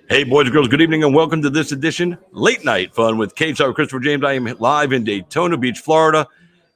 Hey, boys and girls, good evening and welcome to this edition, Late Night Fun with Cage Star Christopher James. I am live in Daytona Beach, Florida,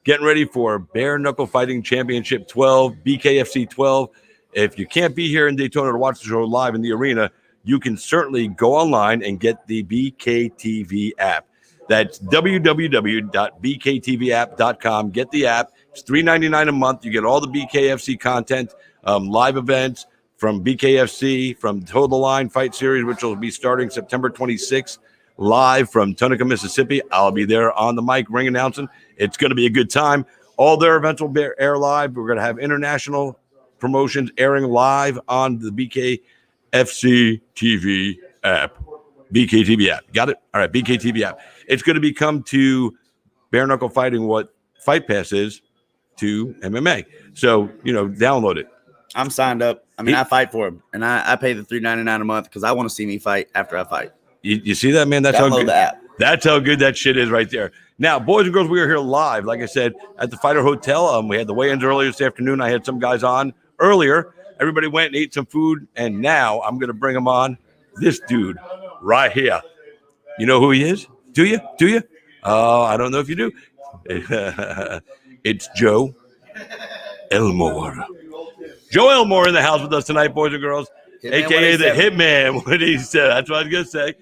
getting ready for Bare Knuckle Fighting Championship 12, BKFC 12. If you can't be here in Daytona to watch the show live in the arena, you can certainly go online and get the BKTV app. That's www.bktvapp.com. Get the app. It's $3.99 a month. You get all the BKFC content, live events, from BKFC, from Total Line Fight Series, which will be starting September 26th, live from Tunica, Mississippi. I'll be there on the mic, ring announcing. It's going to be a good time. All their events will air live. We're going to have international promotions airing live on the BKFC TV app. BKTV app. Got it? All right, BKTV app. It's going to become to bare knuckle fighting what Fight Pass is to MMA. So, download it. I'm signed up. I fight for him, and I pay the $3.99 a month because I want to see me fight after I fight. You see that, man? That's Download how good. The app. That's how good that shit is right there. Now, boys and girls, we are here live, like I said, at the Fighter Hotel. We had the weigh-ins earlier this afternoon. I had some guys on earlier. Everybody went and ate some food, and now I'm going to bring them on. This dude right here. You know who he is? Do you? I don't know if you do. It's Joe Elmore. Joe Elmore in the house with us tonight, boys and girls, a.k.a. the Hitman. What he said. That's what I was going to say.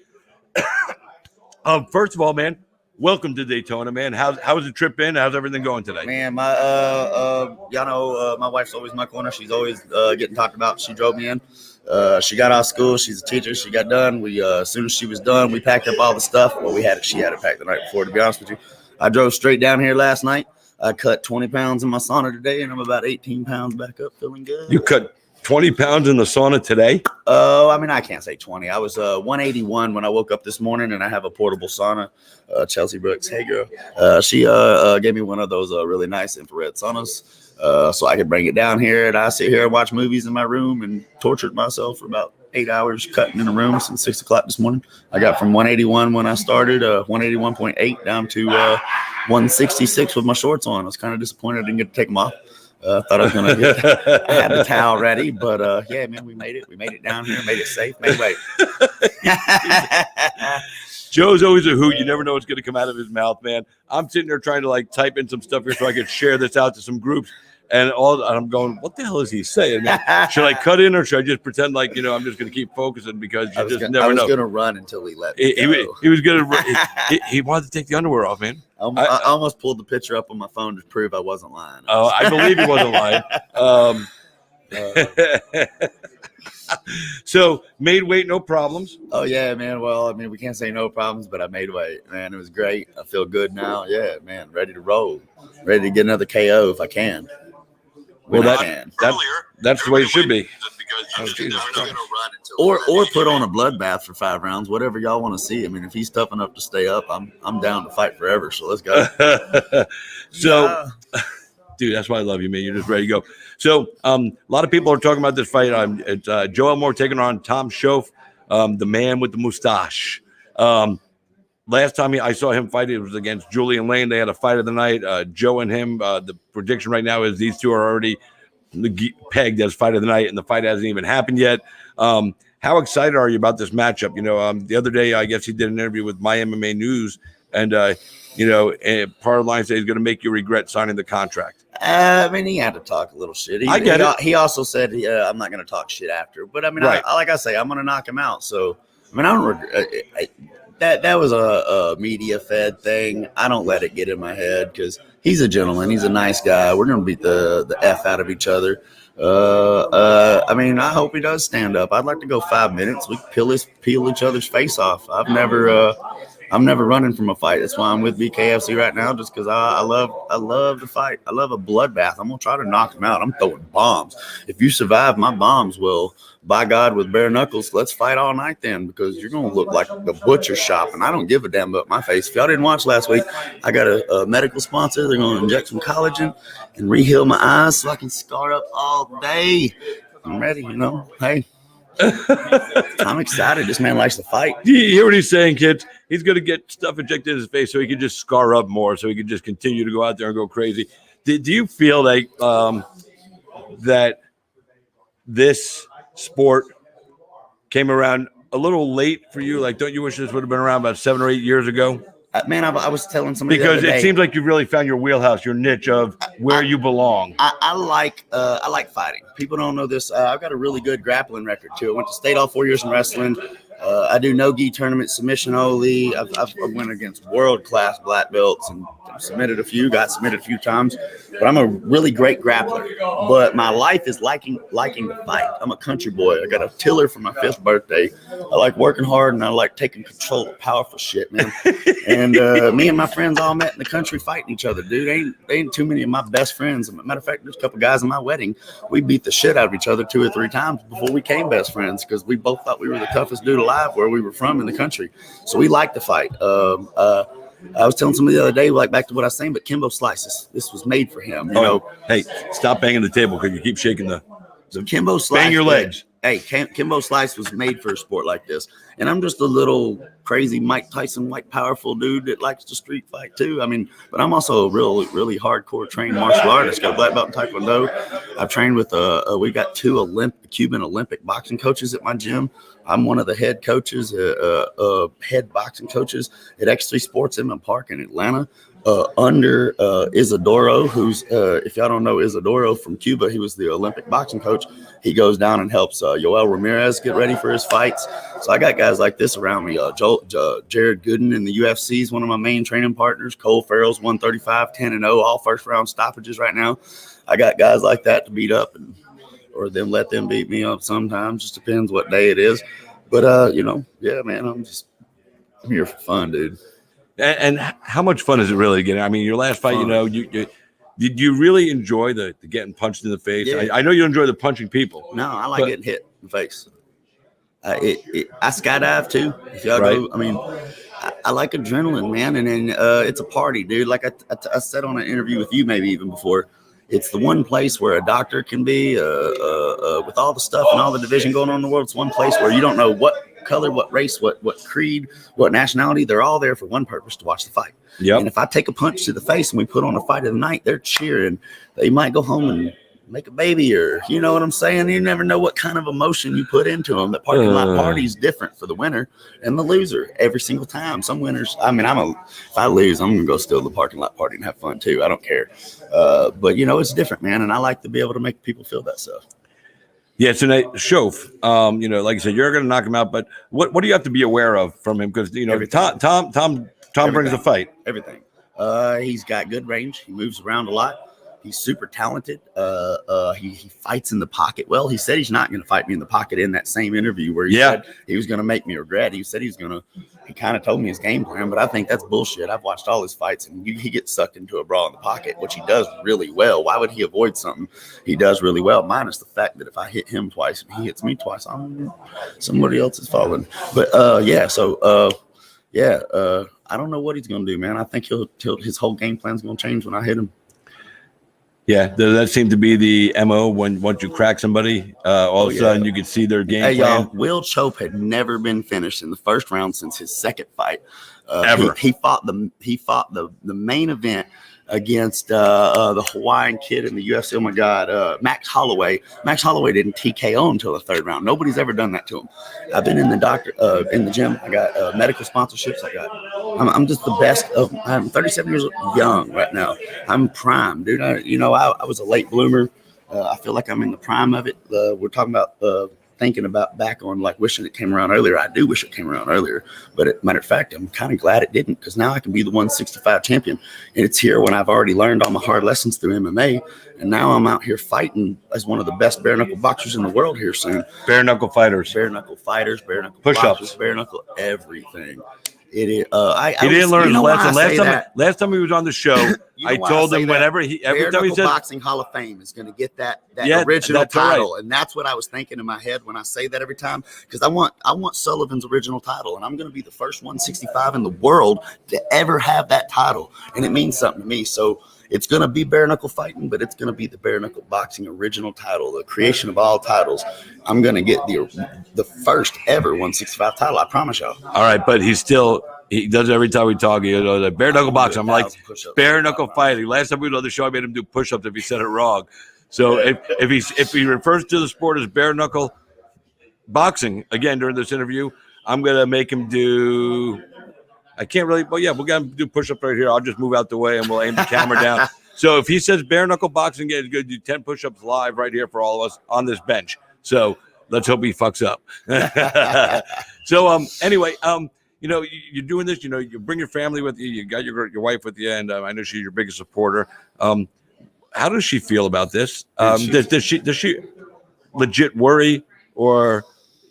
First of all, man, welcome to Daytona, man. How's the trip been? How's everything going today? Man, my my wife's always in my corner. She's always getting talked about. She drove me in. She got out of school. She's a teacher. She got done. We as soon as she was done, we packed up all the stuff. Well, she had it packed the night before, to be honest with you. I drove straight down here last night. I cut 20 pounds in my sauna today, and I'm about 18 pounds back up, feeling good. You cut 20 pounds in the sauna today? I can't say 20. I was 181 when I woke up this morning, and I have a portable sauna. Chelsea Brooks, hey girl. She gave me one of those really nice infrared saunas, so I could bring it down here, and I sit here and watch movies in my room and tortured myself for about 8 hours cutting in a room since 6 o'clock this morning. I got from 181 when I started, 181.8 down to 166 with my shorts on. I was kind of disappointed I didn't get to take them off. Thought I was going to I had the towel ready, but yeah, man, we made it. We made it down here, made it safe, made weight. Joe's always a hoot. You never know what's going to come out of his mouth, man. I'm sitting there trying to type in some stuff here so I could share this out to some groups. And I'm going, what the hell is he saying, man? Should I cut in or should I just pretend I'm just going to keep focusing because you just never know. I was going to run until he let me go. He was going to he wanted to take the underwear off, man. I almost pulled the picture up on my phone to prove I wasn't lying. Oh, I believe he wasn't lying. So, made weight, no problems? Oh, yeah, man. Well, we can't say no problems, but I made weight, man. It was great. I feel good now. Yeah, man, ready to roll. Ready to get another KO if I can. Well, that's the way it should be. Or put on a bloodbath for 5 rounds, whatever y'all want to see. If he's tough enough to stay up, I'm down to fight forever. So let's go. Dude, that's why I love you, man. You're just ready to go. So a lot of people are talking about this fight. It's Joe Elmore taking on Tom Schoaf, the man with the mustache. Last time I saw him fight, it was against Julian Lane. They had a fight of the night. Joe and him, the prediction right now is these two are already pegged as fight of the night, and the fight hasn't even happened yet. How excited are you about this matchup? The other day, I guess he did an interview with My MMA News, and, part of the line said he's going to make you regret signing the contract. He had to talk a little shit. I get it. He also said, I'm not going to talk shit after. But, right. like I say, I'm going to knock him out. So, I don't regret That was a media-fed thing. I don't let it get in my head because he's a gentleman. He's a nice guy. We're going to beat the F out of each other. I hope he does stand up. I'd like to go 5 minutes. We peel each other's face off. I'm never running from a fight. That's why I'm with BKFC right now, just because I love the fight. I love a bloodbath. I'm going to try to knock him out. I'm throwing bombs. If you survive my bombs, well, by God, with bare knuckles, let's fight all night then, because you're going to look like the butcher shop, and I don't give a damn about my face. If y'all didn't watch last week, I got a medical sponsor. They're going to inject some collagen and re-heal my eyes so I can scar up all day. I'm ready, Hey. I'm excited. This man likes to fight. You hear what he's saying, kids? He's going to get stuff injected in his face so he can just scar up more, so he can just continue to go out there and go crazy. Do you feel like that this sport came around a little late for you? Like, don't you wish this would have been around about 7 or 8 years ago? Man, I was telling somebody Because the other it day, seems like you've really found your wheelhouse, your niche of where you belong. I like fighting. People don't know this. I've got a really good grappling record too. I went to state all 4 years in wrestling. I do no-gi tournaments, submission only. I've went against world-class black belts and submitted a few, got submitted a few times. But I'm a really great grappler. But my life is liking to fight. I'm a country boy. I got a tiller for my 5th birthday. I like working hard and I like taking control of powerful shit, man. And me and my friends all met in the country fighting each other, dude. Ain't too many of my best friends. As a matter of fact, there's a couple guys in my wedding. We beat the shit out of each other 2 or 3 times before we became best friends because we both thought we were the toughest dude alive where we were from in the country. So we like to fight. I was telling somebody the other day, like back to what I was saying, but Kimbo Slice, this was made for him. You know, hey, stop banging the table because you keep shaking the Kimbo Slice. Bang your legs. Hey, Kimbo Slice was made for a sport like this. And I'm just a little crazy Mike Tyson, white, powerful dude that likes to street fight too. I mean, but I'm also a really hardcore trained martial artist. Got a black belt in Taekwondo. I've trained with we got 2 Cuban Olympic boxing coaches at my gym. I'm one of the head coaches, head boxing coaches at X3 Sports Inman Park in Atlanta. Under Isidoro, who's, if y'all don't know Isidoro from Cuba, he was the Olympic boxing coach. He goes down and helps Yoel Ramirez get ready for his fights. So I got guys like this around me. Jared Gooden in the UFC is one of my main training partners. Cole Farrell's 135, 10-0, all first-round stoppages right now. I got guys like that to beat up or then let them beat me up sometimes. Just depends what day it is. But, yeah, man, I'm here for fun, dude. And how much fun is it really getting? I mean, your last fight, did you really enjoy the getting punched in the face? Yeah. I know you enjoy the punching people. No, I like getting hit in the face. I skydive too. If y'all go, I mean, I like adrenaline, man, and then it's a party, dude. Like I said on an interview with you, maybe even before. It's the one place where a doctor can be with all the stuff and all the division going on in the world. It's one place where you don't know what color, what race, what creed, what nationality. They're all there for one purpose, to watch the fight. Yep. And if I take a punch to the face and we put on a fight of the night, they're cheering. They might go home and make a baby, or you know what I'm saying? You never know what kind of emotion you put into them. The parking lot party is different for the winner and the loser every single time. Some winners, I mean, if I lose, I'm gonna go steal the parking lot party and have fun too. I don't care. But it's different, man, and I like to be able to make people feel that stuff. Yeah, so Shof, like I said, you're going to knock him out, but what do you have to be aware of from him? Because Tom brings the fight. Everything. He's got good range. He moves around a lot. He's super talented. He fights in the pocket well. He said he's not going to fight me in the pocket in that same interview where he said he was going to make me regret. He said he kind of told me his game plan, but I think that's bullshit. I've watched all his fights, and he gets sucked into a brawl in the pocket, which he does really well. Why would he avoid something he does really well? Minus the fact that if I hit him twice and he hits me twice, somebody else is falling. But I don't know what he's going to do, man. I think his whole game plan is going to change when I hit him. Yeah, that seemed to be the MO once you crack somebody, all of a sudden you could see their game plan. Y'all, Will Chope had never been finished in the first round since his second fight. Ever. He fought the main event against the Hawaiian kid in the UFC. Oh my God, Max Holloway. Max Holloway didn't TKO until the third round. Nobody's ever done that to him. I've been in the gym. I got medical sponsorships. I'm just the best of. I'm 37 years young right now. I'm prime, dude. I was a late bloomer. I feel like I'm in the prime of it. We're talking about thinking about back on like wishing it came around earlier. I do wish it came around earlier, but matter of fact, I'm kind of glad it didn't, because now I can be the 165 champion, and it's here when I've already learned all my hard lessons through MMA, and now I'm out here fighting as one of the best bare knuckle boxers in the world here soon. Bare knuckle fighters, bare knuckle push-ups, bare knuckle everything. It is. He didn't learn his lesson. Last time he was on the show, I told him every time he said Boxing Hall of Fame is going to get that original title, right. And that's what I was thinking in my head when I say that every time, because I want Sullivan's original title, and I'm going to be the first 165 in the world to ever have that title, and it means something to me. So it's going to be bare knuckle fighting, but it's going to be the bare knuckle boxing original title, the creation of all titles. I'm going to get the first ever 165 title. I promise y'all. All right, but he does every time we talk. He goes, like, bare knuckle boxing. I'm like, bare knuckle fighting. Last time we were on the show, I made him do push-ups if he said it wrong. So if he refers to the sport as bare knuckle boxing again during this interview, I'm gonna make him do. I can't really. Well, yeah, we're gonna do push-ups right here. I'll just move out the way and we'll aim the camera down. So if he says bare knuckle boxing, he's gonna do 10 push-ups live right here for all of us on this bench. So let's hope he fucks up. So anyway, you're doing this. You bring your family with you. You got your wife with you, and I know she's your biggest supporter. How does she feel about this? Does she legit worry,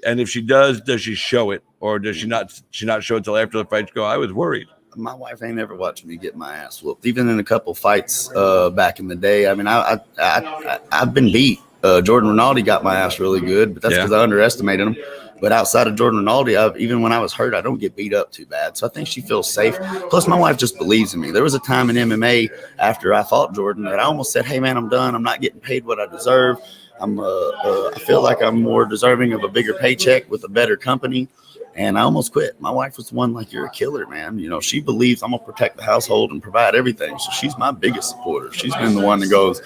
and if she does she show it, or does she not show it till after the fights go? I was worried. My wife ain't never watched me get my ass whooped, even in a couple fights back in the day. I mean, I've been beat. Jordan Rinaldi got my ass really good, but that's because I underestimated him. But outside of Jordan Rinaldi, even when I was hurt, I don't get beat up too bad. So I think she feels safe. Plus, my wife just believes in me. There was a time in MMA after I fought Jordan that I almost said, hey, man, I'm done. I'm not getting paid what I deserve. I feel like I'm more deserving of a bigger paycheck with a better company. And I almost quit. My wife was the one like, you're a killer, man. She believes I'm going to protect the household and provide everything. So she's my biggest supporter. She's been the one that goes,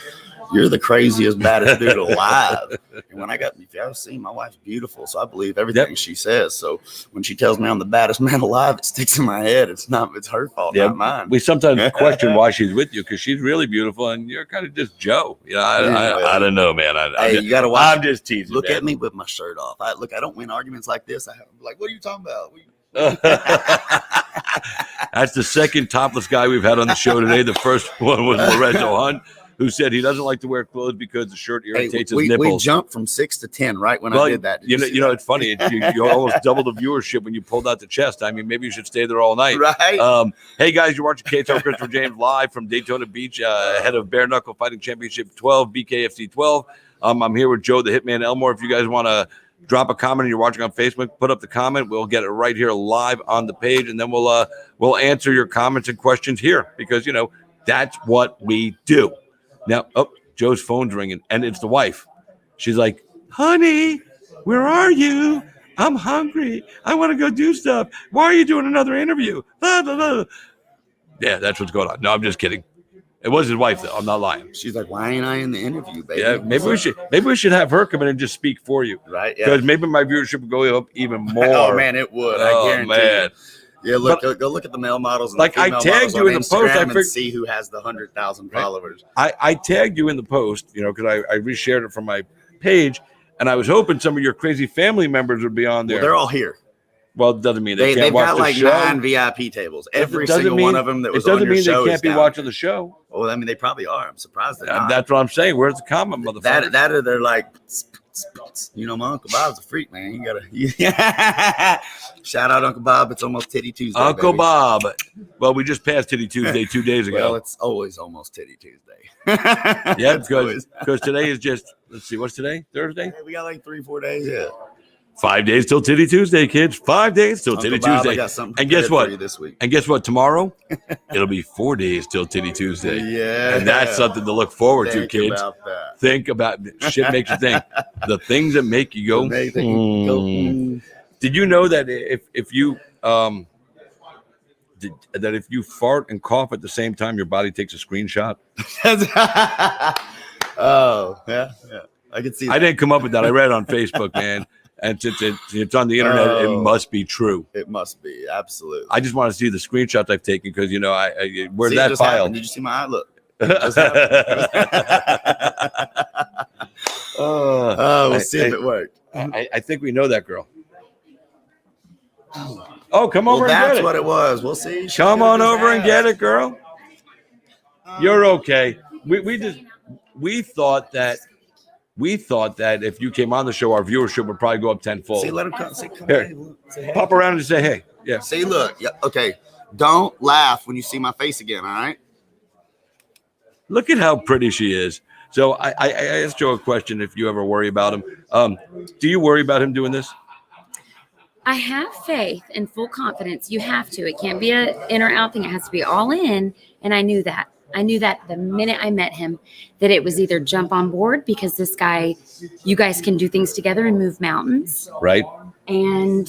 you're the craziest, baddest dude alive. And when if you ever see, my wife's beautiful. So I believe everything she says. So when she tells me I'm the baddest man alive, it sticks in my head. It's her fault, not mine. We sometimes question why she's with you, because she's really beautiful and you're kind of just Joe. I don't know, man. You got to watch. I'm just teasing. Look at me with my shirt off. I don't win arguments like this. I'm like, what are you talking about? That's the second topless guy we've had on the show today. The first one was Lorenzo Hunt, who said he doesn't like to wear clothes because the shirt irritates his nipples. We jumped from 6 to 10 right when I did that. It's funny. You almost double the viewership when you pulled out the chest. I mean, maybe you should stay there all night. Right. Hey, guys, you're watching KTO Christopher James live from Daytona Beach, ahead of Bare Knuckle Fighting Championship 12, BKFC 12. I'm here with Joe, the Hitman Elmore. If you guys want to drop a comment and you're watching on Facebook, put up the comment. We'll get it right here live on the page, and then we'll answer your comments and questions here, because, that's what we do. Now, Joe's phone's ringing, and it's the wife. She's like, honey, where are you? I'm hungry. I want to go do stuff. Why are you doing another interview? Blah, blah, blah. Yeah, that's what's going on. No, I'm just kidding. It was his wife, though. I'm not lying. She's like, why ain't I in the interview, baby? Yeah, maybe we should have her come in and just speak for you. Right, yeah. Because maybe my viewership would go up even more. Oh, man, it would. I guarantee man. Yeah, go look at the male models. And like, the I tagged you in the post. I figured see who has the 100,000 followers. I tagged you in the post, because I reshared it from my page, and I was hoping some of your crazy family members would be on there. Well, they're all here. Well, it doesn't mean they can't watch the show. They've got like 9 VIP tables. Every single one of them that was on your show. It doesn't mean they can't be watching the show. Well, I mean, they probably are. I'm surprised they're not. That's what I'm saying. Where's the comment, motherfucker? That or they're like, my Uncle Bob's a freak, man. You gotta shout out Uncle Bob. It's almost Titty Tuesday. Uncle Bob. Well, we just passed Titty Tuesday 2 days ago. Well, it's always almost Titty Tuesday. Yeah, because today is just, let's see, what's today? Thursday? Yeah, we got like 3-4 days. Yeah. 5 days till Titty Tuesday, kids. 5 days till Titty Tuesday. I got something and guess what? for you this week. And guess what? Tomorrow, it'll be 4 days till Titty Tuesday. Yeah. And that's something to look forward to, kids. Think about shit makes you think. The things that make you go. Did you know that if you that if you fart and cough at the same time, your body takes a screenshot? Oh, yeah. I can see that. I didn't come up with that. I read it on Facebook, man. And since it's on the internet, it must be true. It must be, absolutely. I just want to see the screenshots I've taken because, where's that file? Happened. Did you see my eye? Look. We'll see if it worked. I think we know that girl. Oh, come over and get it. That's what it was. We'll see. Come on over and get it, girl. You're okay. We thought that if you came on the show, our viewership would probably go up tenfold. See, let him come. See, come here. Say hey. Pop around and say hey. Yeah. See, look. Yeah. Okay. Don't laugh when you see my face again. All right. Look at how pretty she is. So I asked Joe a question. If you ever worry about him, do you worry about him doing this? I have faith and full confidence. You have to. It can't be an in or out thing. It has to be all in. And I knew that. I knew that the minute I met him, that it was either jump on board because this guy, you guys can do things together and move mountains. Right. And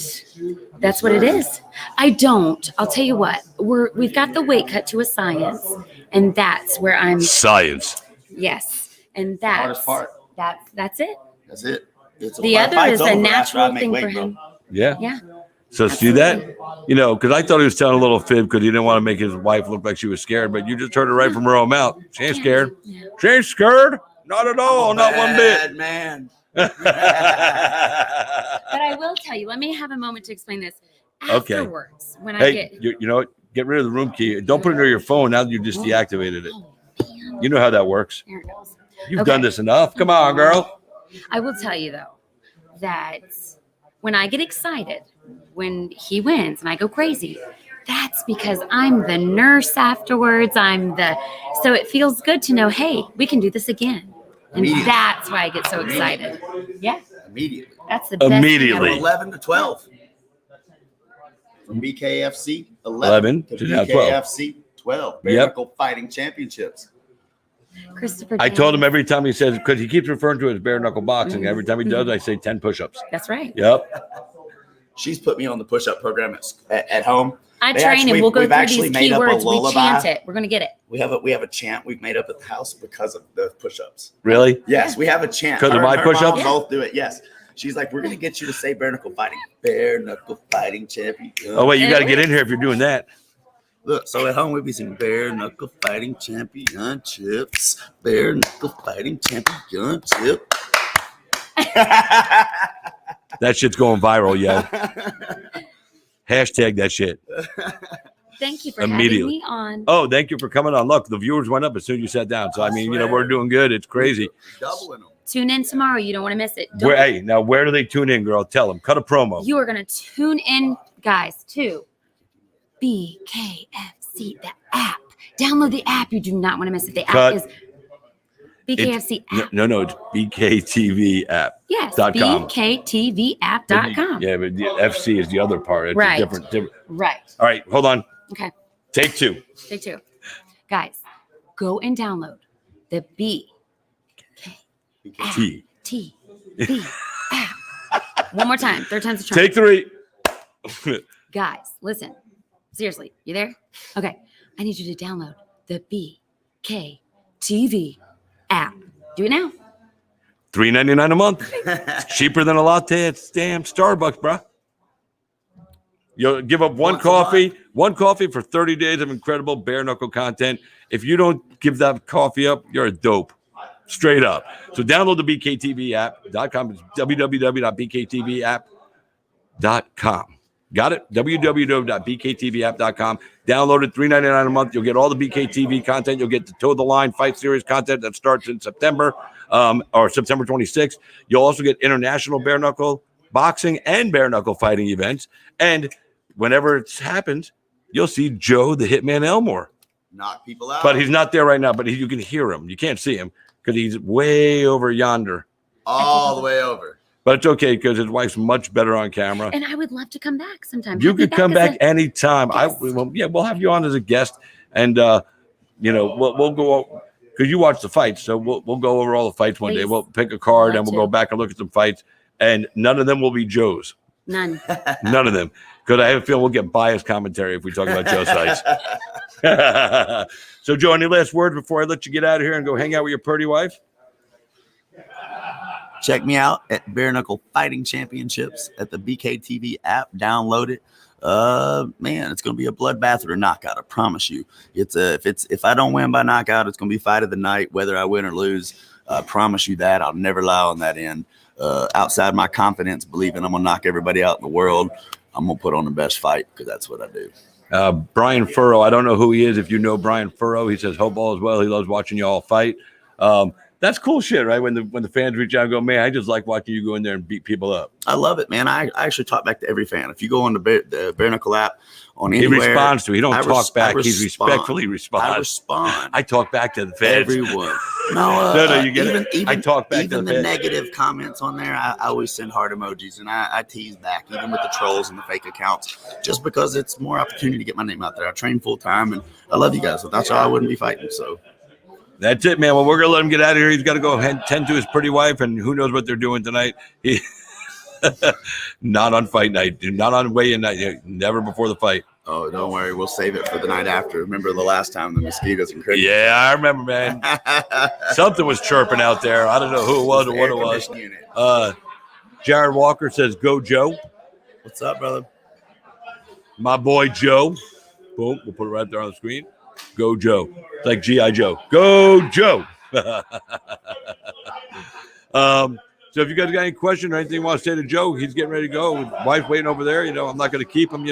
that's what it is. I don't. I'll tell you what. We've got the weight cut to a science, and that's where I'm. Science. Yes. And the hardest part. That's it. That's it. It's The other fight's is a over after I natural make thing weight, for bro. him. Yeah. Yeah. So see that? Because I thought he was telling a little fib because he didn't want to make his wife look like she was scared. But you just heard it right from her own mouth. She ain't scared. Yeah. She ain't scared. Not at all. Not one bit. Bad man. But I will tell you, let me have a moment to explain this. Okay. Afterwards, when I Hey, get you know what? Get rid of the room key. Don't put it near your phone now that you just deactivated it. oh, man, You know how that works. there it goes. You've Okay. done this enough. Come on, girl. I will tell you though that when I get excited when he wins and I go crazy, that's because I'm the nurse afterwards. So it feels good to know, hey, we can do this again. And Immediately. that's why I get so excited. Yeah, Immediately. that's the best thing Immediately. ever. 11 to 12. From BKFC 11 to to now 12. BKFC 12. Bare Yep. knuckle fighting championships. Christopher I told him James. every time he says, because he keeps referring to it as bare knuckle boxing. Every time he does, I say 10 push-ups. That's right. Yep. She's put me on the push-up program at home. I They train actually- and we'll go we've through actually these made up a keywords. We lullaby. chant it. We're gonna get it. We have a chant we've made up at the house because of the push-ups. Really? Yes, we have a chant. 'Cause of Her my and her push-ups? mom both do it. Yes. She's like, we're gonna get you to say bare knuckle fighting. Bare knuckle fighting champion. Oh, wait, you got to get in here if you're doing that. Look, so at home we'd be singing bare knuckle fighting championships. Bare knuckle fighting championship. That shit's going viral, yo. Hashtag that shit. Thank you for having Immediately. me on. Oh, thank you for coming on. Look, the viewers went up as soon as you sat down. So, I mean, we're doing good. It's crazy. Doubling them. Tune in tomorrow. You don't want to miss it. Don't- Hey, now where do they tune in, girl? Tell them. Cut a promo. You are going to tune in, guys, to BKFC, the app. Download the app. You do not want to miss it. The Cut. app is BKFC app. No, it's BKTV app. Yes, .com. BKTVapp.com. Yeah, but the FC is the other part. It's a Right. different. Right. All right, hold on. Okay. Take two. Take two. Guys, go and download the T. BKTV app. One more time. Third time's a charm. Take three. Guys, listen. Seriously, you there? Okay. I need you to download the BKTV app. Do it now. $3.99 a month. It's cheaper than a latte at damn Starbucks, bro. You'll give up one Once a coffee for 30 days of incredible bare knuckle content. If you don't give that coffee up, you're a dope. Straight up. So download the BKTVapp.com. It's www.bktvapp.com. Got it? www.bktvapp.com. Download it, $3.99 a month. You'll get all the BKTV content. You'll get the Toe the Line Fight Series content that starts in September or September 26th. You'll also get international bare knuckle boxing and bare knuckle fighting events. And whenever it happens, you'll see Joe the Hitman Elmore. Knock people out. But he's not there right now, but you can hear him. You can't see him because he's way over yonder. all the way over. But it's okay because his wife's much better on camera. And I would love to come back sometime. You Have me could come as back a- anytime. guest. We'll have you on as a guest, and we'll go because you watch the fights, so we'll go over all the fights one day. Please. We'll pick a card Love and we'll to. go back and look at some fights, and none of them will be Joe's. None. None of them, because I have a feeling we'll get biased commentary if we talk about Joe's fights. So, Joe, any last words before I let you get out of here and go hang out with your pretty wife? Check me out at Bare Knuckle Fighting Championships at the BKTV app. Download it. Man, it's gonna be a bloodbath or a knockout. I promise you. If I don't win by knockout, it's gonna be fight of the night, whether I win or lose. I promise you that. I'll never lie on that end. Outside my confidence, believing I'm gonna knock everybody out in the world, I'm gonna put on the best fight because that's what I do. Brian Furrow, I don't know who he is. If you know Brian Furrow, he says hope all is well. He loves watching you all fight. That's cool shit, right? When the fans reach out and go, man, I just like watching you go in there and beat people up. I love it, man. I actually talk back to every fan. If you go on the Bare Knuckle app on anywhere, He responds to it. He don't talk back. He respond. respectfully responds. I respond. I talk back to the fans. Everyone. No, you get it. Even, I talk back to even the the fans. negative comments on there. I always send heart emojis and I tease back, even with the trolls and the fake accounts, just because it's more opportunity to get my name out there. I train full time and I love you guys. Without y'all, I wouldn't be fighting. So That's it, man. Well, we're going to let him get out of here. He's got to go tend to his pretty wife, and who knows what they're doing tonight. Not on fight night. Not on weigh-in night. Never before the fight. Oh, don't worry. We'll save it for the night after. Remember the last time the mosquitoes and crickets? Yeah, I remember, man. Something was chirping out there. I don't know who it was or what it was. Jared Walker says, "Go Joe." What's up, brother? My boy Joe. Boom. We'll put it right there on the screen. Go Joe. It's like G.I. Joe. Go Joe. So if you guys got any question or anything you want to say to Joe, he's getting ready to go. His wife's waiting over there. I'm not going to keep him,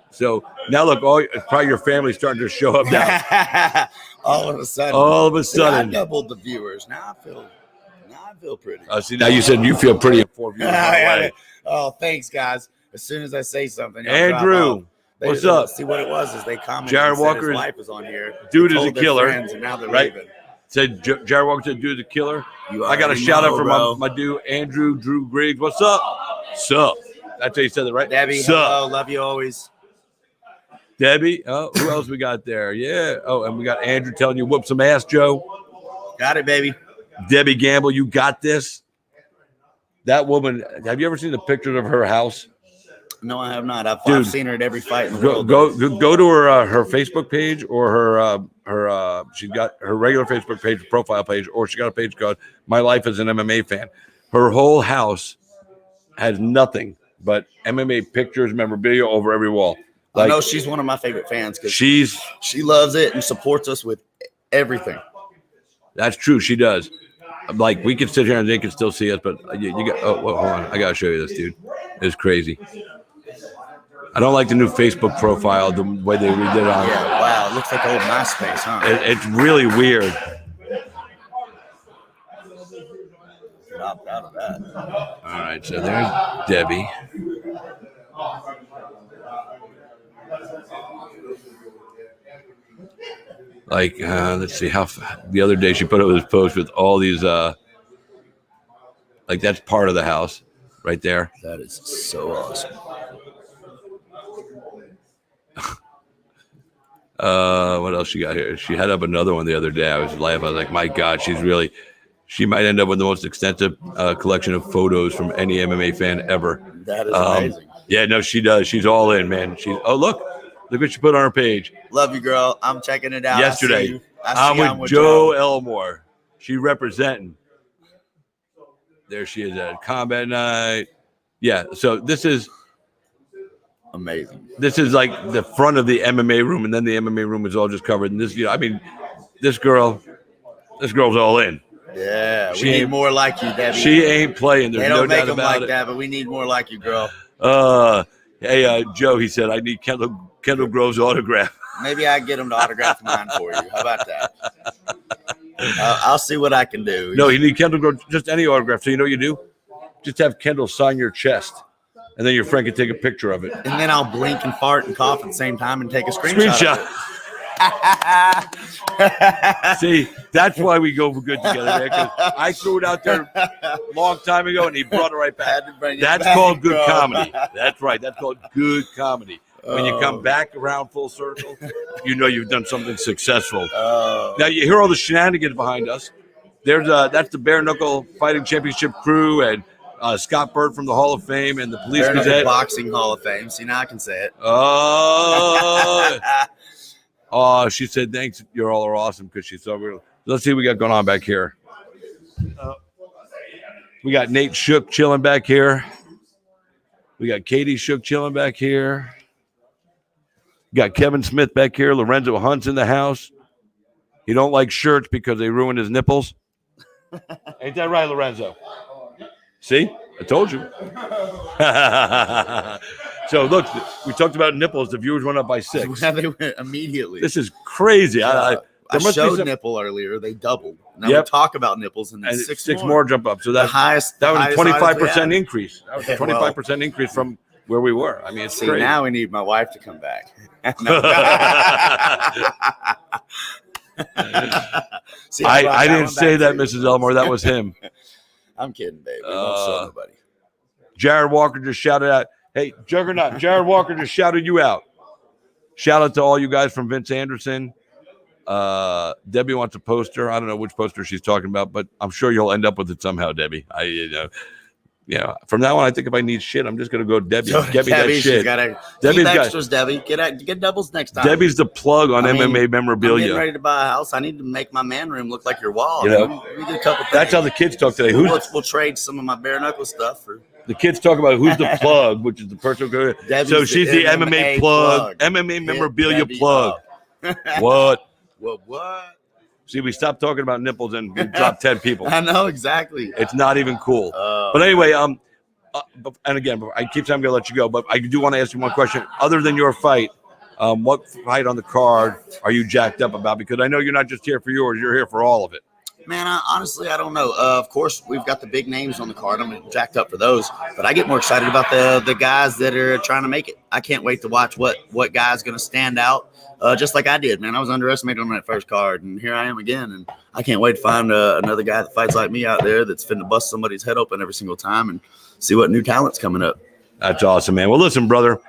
So now look, probably your family's starting to show up now. All of a sudden. I doubled the viewers. Now I feel pretty. See, now you said you feel pretty informed. Oh, thanks, guys. As soon as I say something, Andrew, what's up? See what it was is they commented. Jared Walker, his wife is on here. Dude is a killer. And now they're right? leaving. Said Jared Walker said, "Dude is a killer." I got a shout out from my dude Andrew Drew Griggs. What's up? Sup? That's how you said it, right? Debbie, hello, love you always. Debbie. Oh, who else we got there? Yeah. Oh, and we got Andrew telling you whoop some ass, Joe. Got it, baby. Debbie Gamble, you got this. That woman. Have you ever seen the pictures of her house? No, I have not. I've seen her at every fight in the world. Go to her Facebook page or her she's got her regular Facebook page, profile page, or she got a page called My Life as an MMA Fan. Her whole house has nothing but MMA pictures, memorabilia over every wall. I know she's one of my favorite fans because she loves it and supports us with everything. That's true. She does. Like we can sit here and they can still see us, but you got. Oh, hold on. I gotta show you this, dude. It's crazy. I don't like the new Facebook profile, the way they redid it on. Yeah, wow. It looks like old MySpace, huh? It's really weird. Not proud of that. All right, so there's Debbie. Like, let's see how the other day she put up this post with all these, like that's part of the house right there. That is so awesome. What else she got here? She had up another one the other day. I was laughing. I was like, my God, she might end up with the most extensive collection of photos from any MMA fan ever. That is amazing. Yeah, no, she does. She's all in, man. Look what she put on her page. Love you, girl. I'm checking it out. Yesterday, I'm with Joe Elmore. She representing. There she is at Combat Night. Yeah, so this is amazing. This is like the front of the MMA room, and then the MMA room is all just covered. And this, this girl's all in. Yeah, we need more like you, Debbie. She ain't playing. There's they don't no make doubt them about like it. that, but we need more like you, girl. Hey, Joe, he said, I need Kendall Grove's autograph. Maybe I get him to autograph mine for you. How about that? I'll see what I can do. No, you need Kendall Grove, just any autograph. So you know what you do? Just have Kendall sign your chest, and then your friend can take a picture of it. And then I'll blink and fart and cough at the same time and take a screenshot. See, that's why we go good together, man. Because I threw it out there a long time ago, and he brought it right back. That's called good comedy. That's right. That's called good comedy. When you come back around full circle, you know you've done something successful. Now you hear all the shenanigans behind us. That's the Bare Knuckle Fighting Championship crew and Scott Bird from the Hall of Fame and the Police Bare Gazette. Boxing Hall of Fame. See, now I can say it. Oh, she said, thanks. You all are awesome because she's so real. Let's see what we got going on back here. We got Nate Shook chilling back here. We got Katie Shook chilling back here. Got Kevin Smith back here. Lorenzo Hunt's in the house. He don't like shirts because they ruin his nipples. Ain't that right, Lorenzo? See? I told you. So, look, we talked about nipples. The viewers went up by 6. Yeah, they went immediately. This is crazy. I showed nipple earlier. They doubled. Now we talk about nipples, and then six more jump up. So that was a 25% increase. That was a 25% increase from where we were. I mean, it's crazy. Now we need my wife to come back. See, I didn't say that, Mrs. Elmore. That was him. I'm kidding, baby. Don't show nobody. Jared Walker just shouted out. Hey, Juggernaut, Jared Walker just shouted you out. Shout out to all you guys from Vince Anderson. Debbie wants a poster. I don't know which poster she's talking about, but I'm sure you'll end up with it somehow, Debbie. from now on, I think if I need shit, I'm just gonna go to Debbie. Get me that she's shit. Gotta Debbie's keep got- extras, Debbie. Get doubles next time. Debbie's the plug on I mean, MMA I'm memorabilia. getting ready to buy a house. I need to make my man room look like your wall. You know, Let me get a couple things. That's how the kids talk today. We'll trade some of my bare knuckle stuff for. The kids talk about who's the plug, which is the person. Debbie's So she's the MMA plug, plug. MMA memorabilia Debbie plug. up. What? What? See, we stopped talking about nipples and we dropped 10 people. I know exactly. It's not even cool. Oh, But anyway, and again, I keep saying I'm going to let you go, but I do want to ask you one question. Other than your fight, what fight on the card are you jacked up about? Because I know you're not just here for yours; you're here for all of it. Man, honestly, I don't know. Of course, we've got the big names on the card. I'm jacked up for those, but I get more excited about the guys that are trying to make it. I can't wait to watch what guy's going to stand out. Just like I did, man. I was underestimated on that first card, and here I am again. And I can't wait to find another guy that fights like me out there that's finna bust somebody's head open every single time and see what new talent's coming up. That's awesome, man. Well, listen, brother.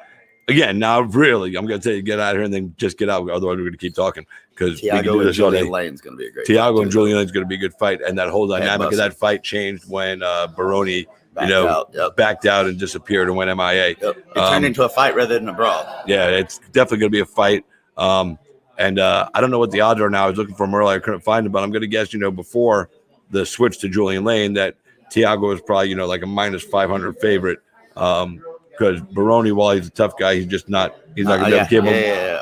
Again, now really, I'm going to tell you get out of here and then just get out. Otherwise, we're going to keep talking because we can do this all day. Lane's going to be a great. Tiago and Julian Lane's going to be a good fight, and that whole dynamic of that fight changed when Baroni, backed out and disappeared and went MIA. Yep. It turned into a fight rather than a brawl. Yeah, it's definitely going to be a fight. And I don't know what the odds are now. I was looking for them earlier. I couldn't find them, but I'm going to guess, before the switch to Julian Lane, that Tiago is probably, like a minus 500 favorite. Because Baroni, while he's a tough guy, he's not going to give him.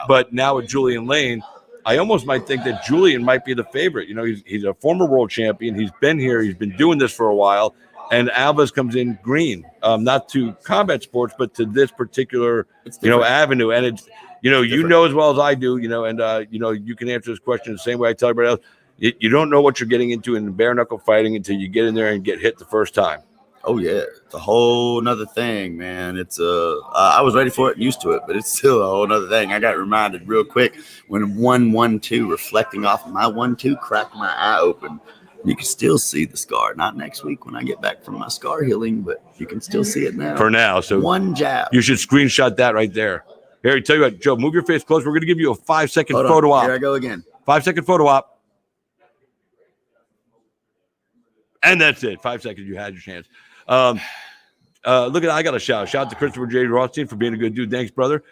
But now with Julian Lane, I almost might think that Julian might be the favorite. He's a former world champion. He's been here. He's been doing this for a while. And Alves comes in green, not to combat sports, but to this particular, avenue. And it's, you know as well as I do, and you can answer this question the same way I tell everybody else. You don't know what you're getting into in bare knuckle fighting until you get in there and get hit the first time. Oh yeah, it's a whole nother thing, man. It's I was ready for it, used to it, but it's still a whole nother thing. I got reminded real quick when 1-1-2 reflecting off of my 1-2 cracked my eye open. You can still see the scar. Not next week when I get back from my scar healing, but you can still see it now. For now, so one jab. You should screenshot that right there. Here, tell you what, Joe, move your face close. We're going to give you a 5-second photo op. Here I go again. 5-second photo op. And that's it. 5 seconds. You had your chance. Look at, I got a shout out to Christopher J. Rothstein for being a good dude. Thanks, brother.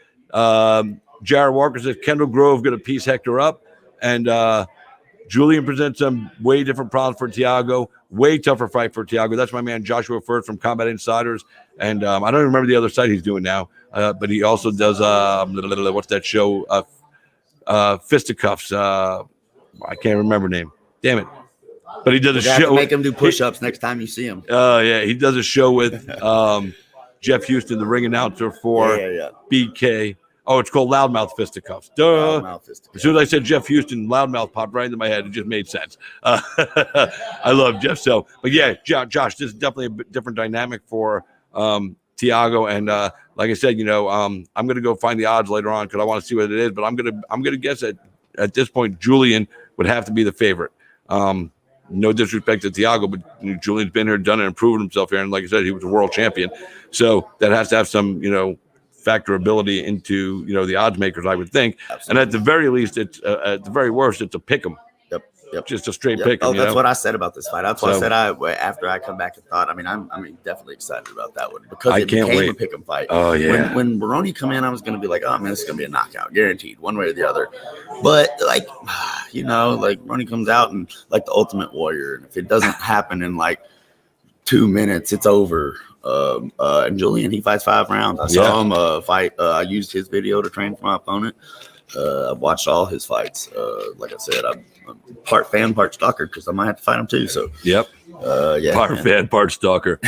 Jared Walker says Kendall Grove going to piece Hector up. And Julian presents some way different problems for Tiago. Way tougher fight for Tiago. That's my man Joshua Firth from Combat Insiders. And I don't even remember the other site he's doing now. But he also does, what's that show? Fisticuffs. I can't remember the name. Damn it. But he does a show. Make him do push-ups next time you see him. Oh, yeah. He does a show with Jeff Houston, the ring announcer for BK. Oh, it's called Loudmouth Fisticuffs. Duh. Loudmouth Fisticuffs. As soon as I said Jeff Houston, Loudmouth popped right into my head. It just made sense. I love Jeff. So, but yeah, Josh, this is definitely a bit different dynamic for Tiago. And like I said, I'm going to go find the odds later on because I want to see what it is. But I'm going to guess that at this point, Julian would have to be the favorite. No disrespect to Tiago, but Julian's been here, done it, and proven himself here. And like I said, he was a world champion. So that has to have some, factorability into, the odds makers, I would think. Absolutely. And at the very least, it's at the very worst, it's a pick 'em. Yep. Just a straight pick 'em. Oh, that's what I said about this fight. That's why I said after I come back and thought. I'm definitely excited about that one because it became a pick 'em fight. Oh yeah. When Baroni come in, I was going to be like, oh man, this is going to be a knockout, guaranteed, one way or the other. But like Baroni comes out and like the Ultimate Warrior, and if it doesn't happen in like 2 minutes, it's over. And Julian, he fights 5 rounds. I saw him fight. I used his video to train for my opponent. I've watched all his fights. Like I said, I'm part fan, part stalker because I might have to fight him too. So part fan, part stalker.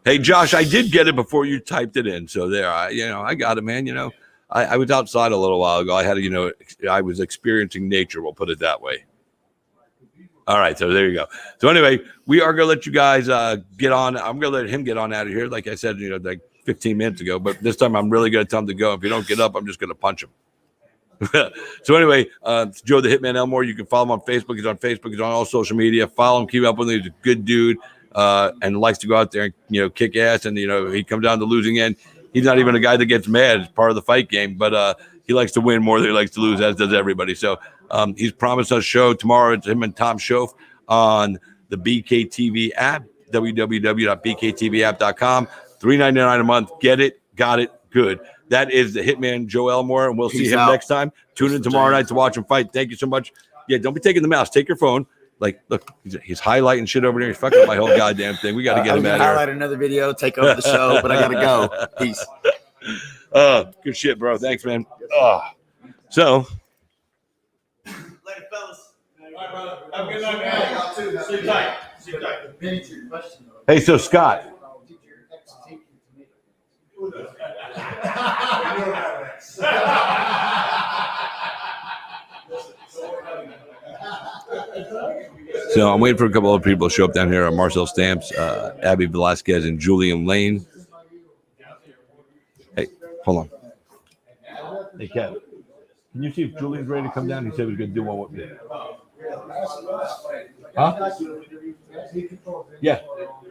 Hey, Josh, I did get it before you typed it in. So there, I got it, man. I was outside a little while ago. I had I was experiencing nature. We'll put it that way. All right, so there you go. So anyway, we are going to let you guys get on. I'm going to let him get on out of here. Like I said, like 15 minutes ago. But this time I'm really going to tell him to go. If you don't get up, I'm just going to punch him. So anyway, Joe the Hitman Elmore. You can follow him on Facebook. He's on Facebook. He's on all social media. Follow him. Keep up with him. He's a good dude and likes to go out there and kick ass. And he comes down to losing end. He's not even a guy that gets mad. It's part of the fight game. But he likes to win more than he likes to lose, as does everybody. So he's promised us a show tomorrow. It's him and Tom Schoaf on the BKTV app. www.bktvApp.com. $3.99 a month. Get it, got it, good. That is the Hitman Joe Elmore, and we'll see Peace him out. next time. Tune in tomorrow night to watch him fight. Thank you so much. Yeah, don't be taking the mouse. Take your phone. Like, look, he's highlighting shit over there. He's fucking up my whole goddamn thing. We got to get him out of here. Highlight another video, take over the show, but I gotta go. Peace. Good shit, bro. Thanks, man. So, Later, fellas. All right, brother. Have a good night, man. Y'all too. Sleep tight. Sleep tight. hey, so Scott, so I'm waiting for a couple other people to show up down here. Marcel Stamps, Abby Velasquez, and Julian Lane. Hey, hold on. Hey, Kev, can you see if Julian's ready to come down? He said he was going to do one with me. Huh? Yeah,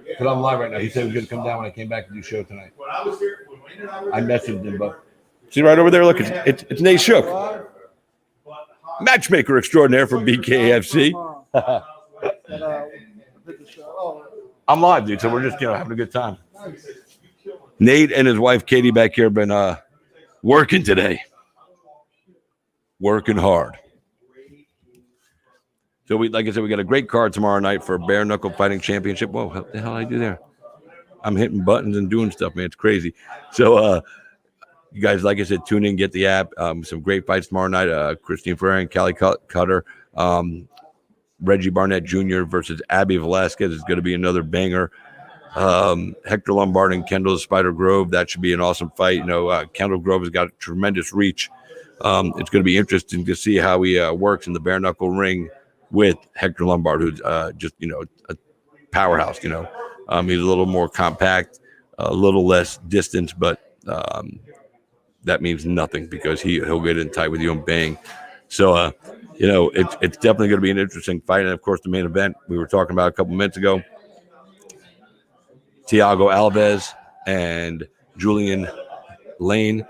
because I'm live right now. He said he was going to come down when I came back to do show tonight. I messaged him, but see right over there. Look, it's Nate Shook, matchmaker extraordinaire from BKFC. I'm live, dude. So we're just having a good time. Nate and his wife Katie back here have been working today, working hard. So like I said, we got a great card tomorrow night for Bare Knuckle Fighting Championship. Whoa, what the hell did I do there? I'm hitting buttons and doing stuff, man. It's crazy. So you guys, like I said, tune in, get the app. Some great fights tomorrow night. Christine Ferrer and Callie Cutter. Reggie Barnett Jr. versus Abby Velasquez is going to be another banger. Hector Lombard and Kendall Spider Grove. That should be an awesome fight. Kendall Grove has got tremendous reach. It's going to be interesting to see how he works in the bare knuckle ring with Hector Lombard, who's just a powerhouse. He's a little more compact, a little less distance, but that means nothing because he'll get in tight with you and bang. So it's definitely going to be an interesting fight. And of course, the main event we were talking about a couple minutes ago, Thiago Alves and Julian Lane,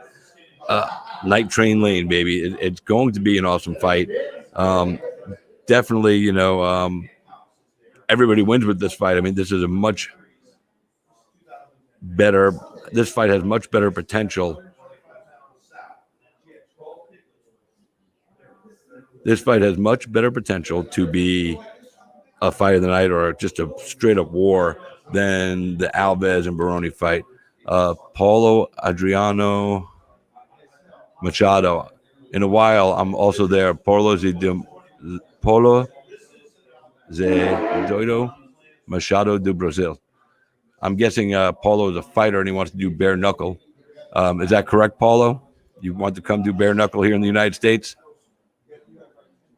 Night Train Lane, baby. It's going to be an awesome fight. Definitely, everybody wins with this fight. I mean, this is a much better. This fight has much better potential. This fight has much better potential to be a fight of the night or just a straight up war than the Alves and Baroni fight. Paulo Adriano Machado. In a while, I'm also there. Paulo Zedoido Machado do Brazil. I'm guessing Paulo is a fighter and he wants to do bare knuckle. Is that correct, Paulo? You want to come do bare knuckle here in the United States?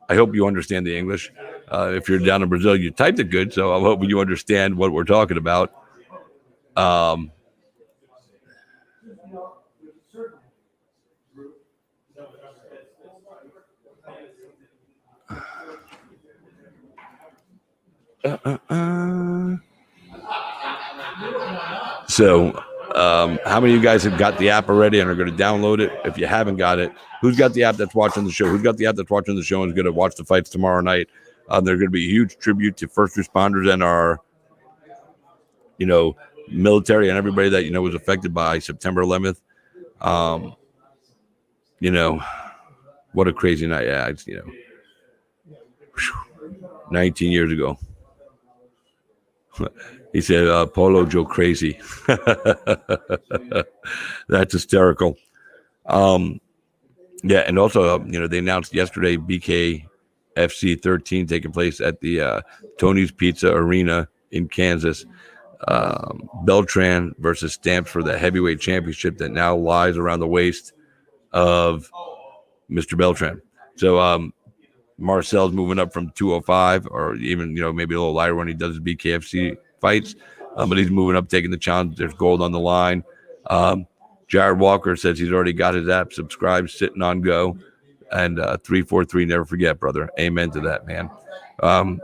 I hope you understand the English. If you're down in Brazil, you typed it good, so I'm hoping you understand what we're talking about. So, how many of you guys have got the app already and are going to download it? If you haven't got it, who's got the app that's watching the show? Who's got the app that's watching the show and is going to watch the fights tomorrow night? They're going to be a huge tribute to first responders and our, military and everybody that, was affected by September 11th. What a crazy night. Yeah, it's, 19 years ago. He said, Polo Joe crazy. That's hysterical. Yeah, and also, they announced yesterday BKFC 13 taking place at the Tony's Pizza Arena in Kansas. Beltran versus Stamps for the heavyweight championship that now lies around the waist of Mr. Beltran. So Marcel's moving up from 205 or even, maybe a little lighter when he does his BKFC fights. But he's moving up, taking the challenge. There's gold on the line. Jared Walker says he's already got his app subscribed, sitting on go. And 343, never forget, brother. Amen to that, man. I'm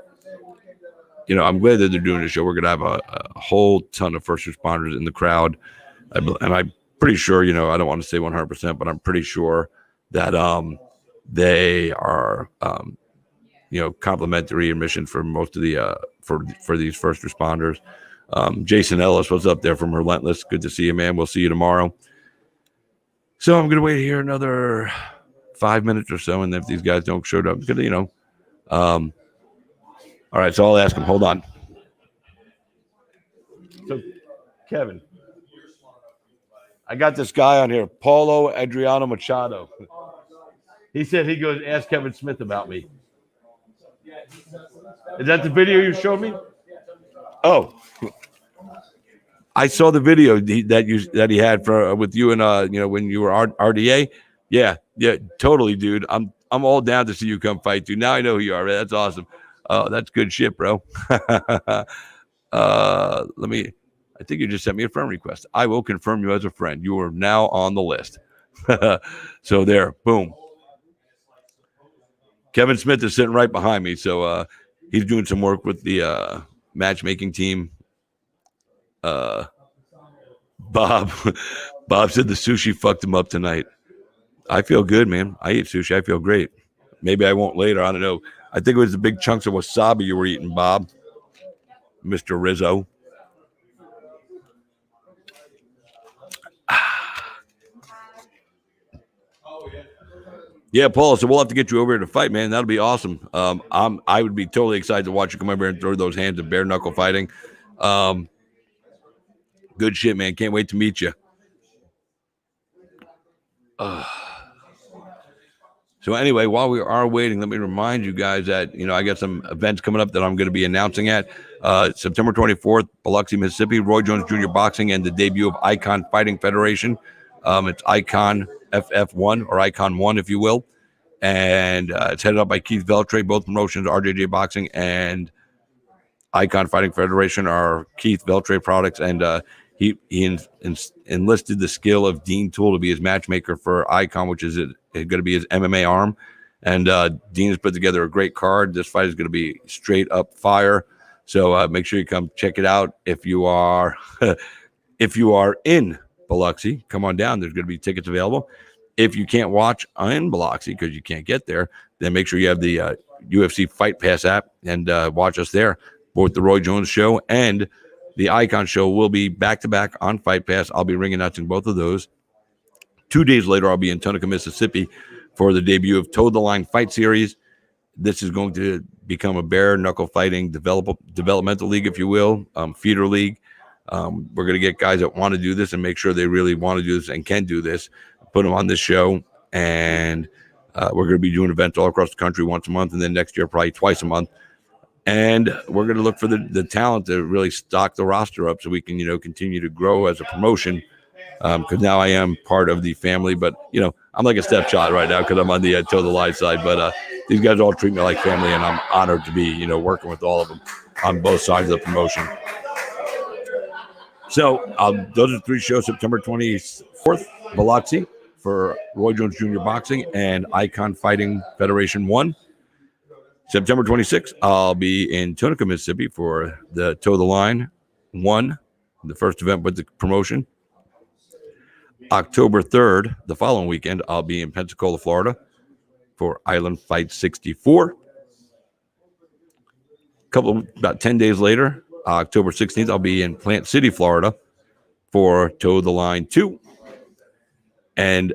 glad that they're doing the show. We're going to have a whole ton of first responders in the crowd. And I'm pretty sure, I don't want to say 100%, but I'm pretty sure that they are, complimentary admission for most of the, for these first responders. Jason Ellis was up there from Relentless. Good to see you, man. We'll see you tomorrow. So I'm going to wait here another 5 minutes or so. And if these guys don't show up, I'm going to, all right. So I'll ask them. Hold on. So, Kevin, I got this guy on here, Paulo Adriano Machado. He said he goes, ask Kevin Smith about me. Is that the video you showed me? Oh, I saw the video that he had for with you and when you were RDA. Yeah, totally, dude. I'm all down to see you come fight, dude. Now I know who you are. Man. That's awesome. That's good shit, bro. I think you just sent me a friend request. I will confirm you as a friend. You are now on the list. So there, boom. Kevin Smith is sitting right behind me, so he's doing some work with the matchmaking team. Bob said the sushi fucked him up tonight. I feel good, man. I eat sushi. I feel great. Maybe I won't later. I don't know. I think it was the big chunks of wasabi you were eating, Bob. Mr. Rizzo. Yeah, Paul. So we'll have to get you over here to fight, man. That'll be awesome. I would be totally excited to watch you come over here and throw those hands in bare knuckle fighting. Good shit, man. Can't wait to meet you. So anyway, while we are waiting, let me remind you guys that, I got some events coming up that I'm going to be announcing at September 24th, Biloxi, Mississippi, Roy Jones Jr. Boxing and the debut of Icon Fighting Federation. It's Icon FF1 or Icon 1, if you will. And it's headed up by Keith Veltre. Both promotions, RJJ Boxing and Icon Fighting Federation, are Keith Veltre products. And he enlisted the skill of Dean Toole to be his matchmaker for Icon, which is going to be his MMA arm. And Dean has put together a great card. This fight is going to be straight up fire. So make sure you come check it out. If you are in Biloxi, come on down. There's going to be tickets available. If you can't watch in Biloxi because you can't get there, then make sure you have the UFC Fight Pass app and watch us there. Both the Roy Jones show and the Icon show will be back-to-back on Fight Pass. I'll be ringing announcing both of those. 2 days later, I'll be in Tunica, Mississippi for the debut of Toe the Line Fight Series. This is going to become a bare knuckle fighting developmental league, if you will, feeder league. We're going to get guys that want to do this and make sure they really want to do this and can do this, put them on this show. And we're going to be doing events all across the country once a month, and then next year probably twice a month. And we're going to look for the talent to really stock the roster up so we can, continue to grow as a promotion. Because now I am part of the family, but I'm like a stepchild right now because I'm on the Toe the Line side. But these guys all treat me like family, and I'm honored to be, working with all of them on both sides of the promotion. So those are 3 shows: September 24th, Biloxi for Roy Jones Jr. Boxing and Icon Fighting Federation 1. September 26th, I'll be in Tunica, Mississippi for the Toe the Line 1, the first event with the promotion. October 3rd, the following weekend, I'll be in Pensacola, Florida for Island Fight 64. About 10 days later, October 16th, I'll be in Plant City, Florida for Toe the Line 2. And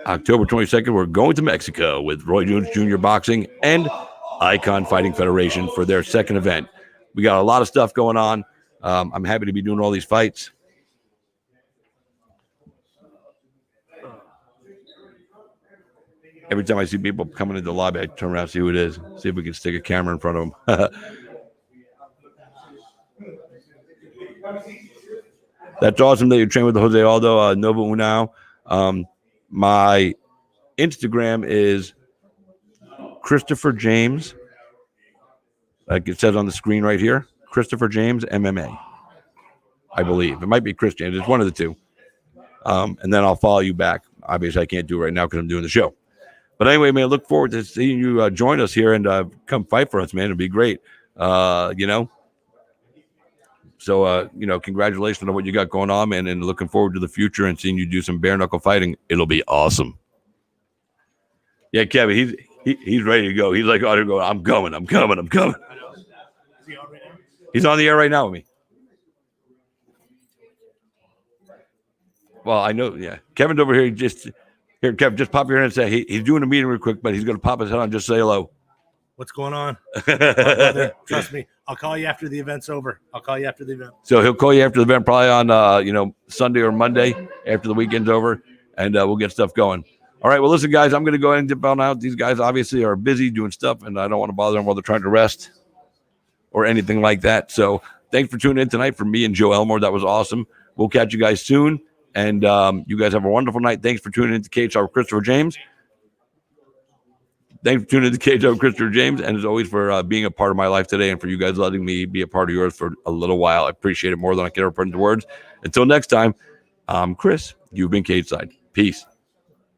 October 22nd, we're going to Mexico with Roy Jones Jr. Boxing and Icon Fighting Federation for their second event. We got a lot of stuff going on. I'm happy to be doing all these fights. Every time I see people coming into the lobby, I turn around and see who it is, see if we can stick a camera in front of them. That's awesome that you train with Jose Aldo, Nova Unao. My Instagram is Christopher James. Like it says on the screen right here, Christopher James MMA. I believe it might be Chris James. It's one of the two. And then I'll follow you back. Obviously, I can't do it right now because I'm doing the show. But anyway, man, look forward to seeing you join us here and come fight for us, man. It'd be great. So, congratulations on what you got going on, man, and looking forward to the future and seeing you do some bare knuckle fighting. It'll be awesome. Yeah, Kevin, he's ready to go. He's like, I'm coming. Is he on right now? He's on the air right now with me. Well, I know. Yeah, Kevin's over here. Kevin, just pop your head and say he's doing a meeting real quick, but he's going to pop his head on and just say hello. What's going on? Brother, trust me. I'll call you after the event's over. So he'll call you after the event, probably on Sunday or Monday after the weekend's over, and we'll get stuff going. All right. Well, listen, guys, I'm going to go ahead and dip on out. These guys obviously are busy doing stuff, and I don't want to bother them while they're trying to rest or anything like that. So thanks for tuning in tonight for me and Joe Elmore. That was awesome. We'll catch you guys soon, and you guys have a wonderful night. Thanks for tuning in to KHR with Christopher James. Thanks for tuning in to KHR with Christopher James, and as always for being a part of my life today and for you guys letting me be a part of yours for a little while. I appreciate it more than I can ever put into words. Until next time, I'm Chris. You've been Cage Side. Peace.